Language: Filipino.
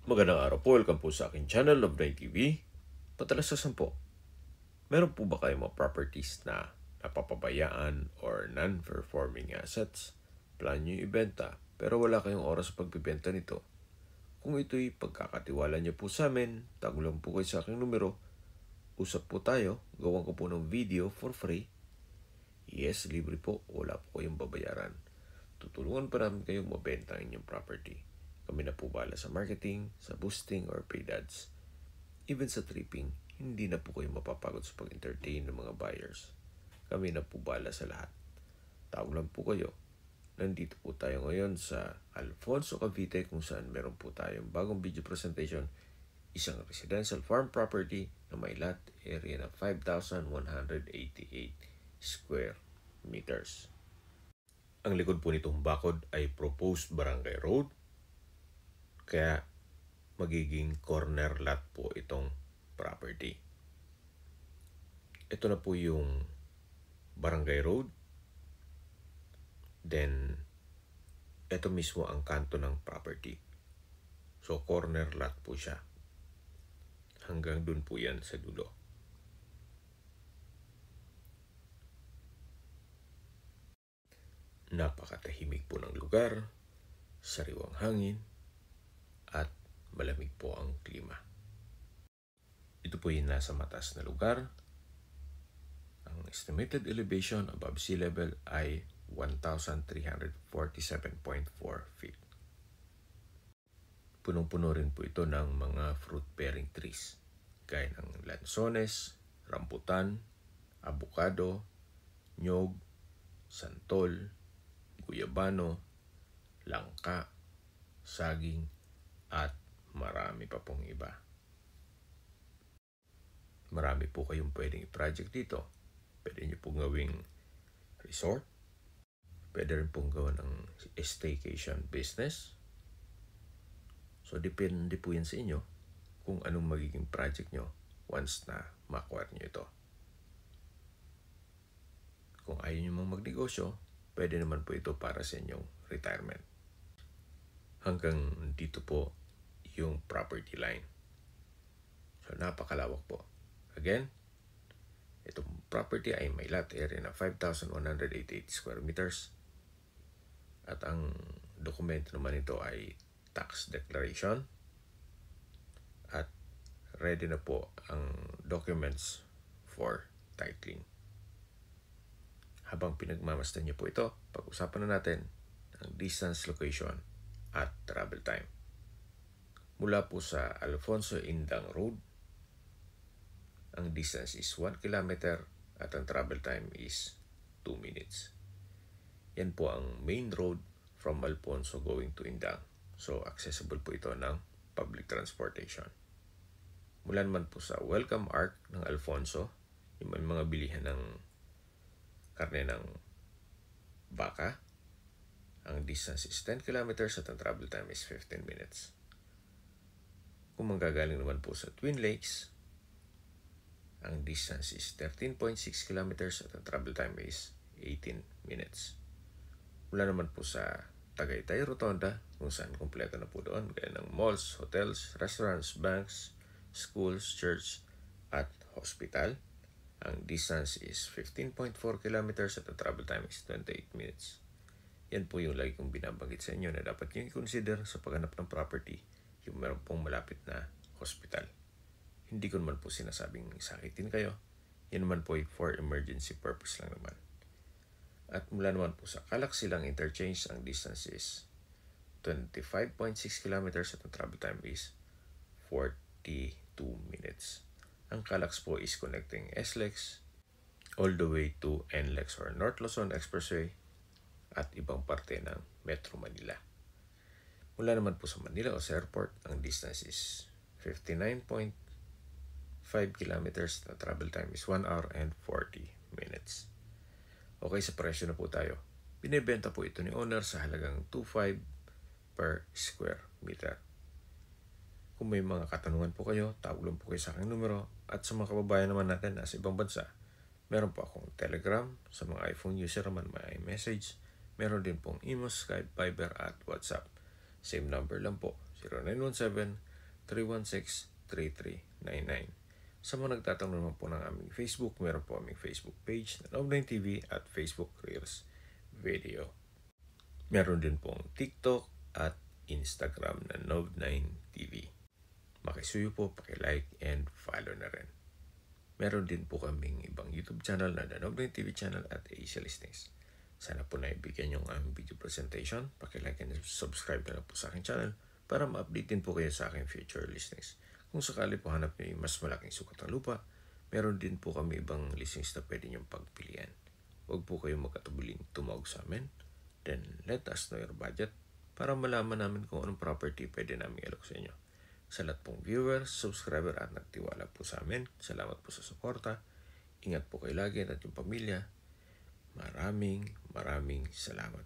Magandang araw po, welcome po sa aking channel, Love Day TV. Patalasasan po, meron po ba kayong mga properties na napapabayaan or non-performing assets? Plan nyo ibenta, pero wala kayong oras sa pagbibenta nito. Kung ito'y pagkakatiwala nyo po sa amin, tag lang po kayo sa aking numero. Usap po tayo, gawan ko po ng video for free. Yes, libre po, wala po kayong babayaran. Tutulungan pa namin kayong mabenta ang inyong property. Kami na po bala sa marketing, sa boosting or paid ads. Even sa tripping, hindi na po kayo mapapagod sa pag-entertain ng mga buyers. Kami na po bala sa lahat. Tawag lang po kayo. Nandito po tayo ngayon sa Alfonso, Cavite kung saan meron po tayong bagong video presentation. Isang residential farm property na may lot area na 5,188 square meters. Ang likod po nitong bakod ay proposed barangay road. Kaya magiging corner lot po itong property. Ito na po yung barangay road. Then, ito mismo ang kanto ng property. So, corner lot po siya. Hanggang dun po yan sa dulo. Napakatahimik po ng lugar, sariwang hangin, at malamig po ang klima. Ito po yung nasa mataas na lugar. Ang estimated elevation above sea level ay 1,347.4 feet. Punong-puno rin po ito ng mga fruit-bearing trees, gaya ng lansones, rambutan, abukado, nyog, santol, guyabano, langka, saging, at marami pa pong iba. Marami po kayong pwedeng i-project dito. Pwede nyo pong gawing resort. Pwede rin pong gawa ng staycation business. So, depende po yan sa inyo kung anong magiging project nyo once na ma-acquire nyo ito. Kung ayaw nyo mang magnegosyo, pwede naman po ito para sa inyong retirement. Hanggang dito po yung property line. So, napakalawak po. Again, itong property ay may lot area na 5,188 square meters. At ang dokumento naman ito ay tax declaration. At ready na po ang documents for titling. Habang pinagmamasdan niyo po ito, pag-usapan na natin ang distance, location, at travel time. Mula po sa Alfonso Indang Road, ang distance is 1 kilometer at ang travel time is 2 minutes. Yan po ang main road from Alfonso going to Indang. So, accessible po ito ng public transportation. Mula naman po sa Welcome Arc ng Alfonso, yung may mga bilihan ng karne ng baka, ang distance is 10 kilometers at ang travel time is 15 minutes. Kung manggagaling naman po sa Twin Lakes, ang distance is 13.6 kilometers at ang travel time is 18 minutes. Mula naman po sa Tagaytay Rotonda, kung saan kumpleto na po doon, gaya ng malls, hotels, restaurants, banks, schools, church, at hospital. Ang distance is 15.4 kilometers at ang travel time is 28 minutes. Yan po yung lagi kong binabanggit sa inyo na dapat nyo i-consider sa paghanap ng property, yung meron pong malapit na hospital. Hindi ko naman po sinasabing sakitin kayo. Yan naman po ay for emergency purpose lang naman. At mula naman po sa Calac-Silang Interchange, ang distance is 25.6 kilometers at ang travel time is 42 minutes. Ang Calax po is connecting SLEX all the way to NLEX or North Luzon Expressway at ibang parte ng Metro Manila. Mula naman po sa Manila o sa airport, ang distance is 59.5 kilometers. The travel time is 1 hour and 40 minutes. Okay, sa presyo na po tayo. Binibenta po ito ni owner sa halagang 2.5 per square meter. Kung may mga katanungan po kayo, tawag lang po kayo sa aking numero. At sa mga kababayan naman natin nasa ibang bansa, meron po akong Telegram. Sa mga iPhone user naman may message. Meron din pong Imo, Skype, Viber at WhatsApp. Same number lang po, 0917 0917-316-3399. Sa mga nagtatanong naman po ng aming Facebook, meron po aming Facebook page na Nov9 TV at Facebook Reels Video. Meron din pong TikTok at Instagram na Nov9 TV. Makisuyo po, pakilike and follow na rin. Meron din po kaming ibang YouTube channel na The Nov9 TV channel at Asia Listings. Sana po naibigyan yung aming video presentation. Pakilike and subscribe na lang po sa aking channel para ma-update din po kayo sa aking future listings. Kung sakali po hanap nyo yung mas malaking sukat ng lupa, meron din po kami ibang listings na pwede nyong pagpilian. Huwag po kayong magkatubuling tumawag sa amin. Then let us know your budget para malaman namin kung anong property pwede namin i-alok sa inyo. Sa lahat pong viewers, subscriber at nagtiwala po sa amin, salamat po sa suporta. Ingat po kayo lagi at yung pamilya. Maraming salamat.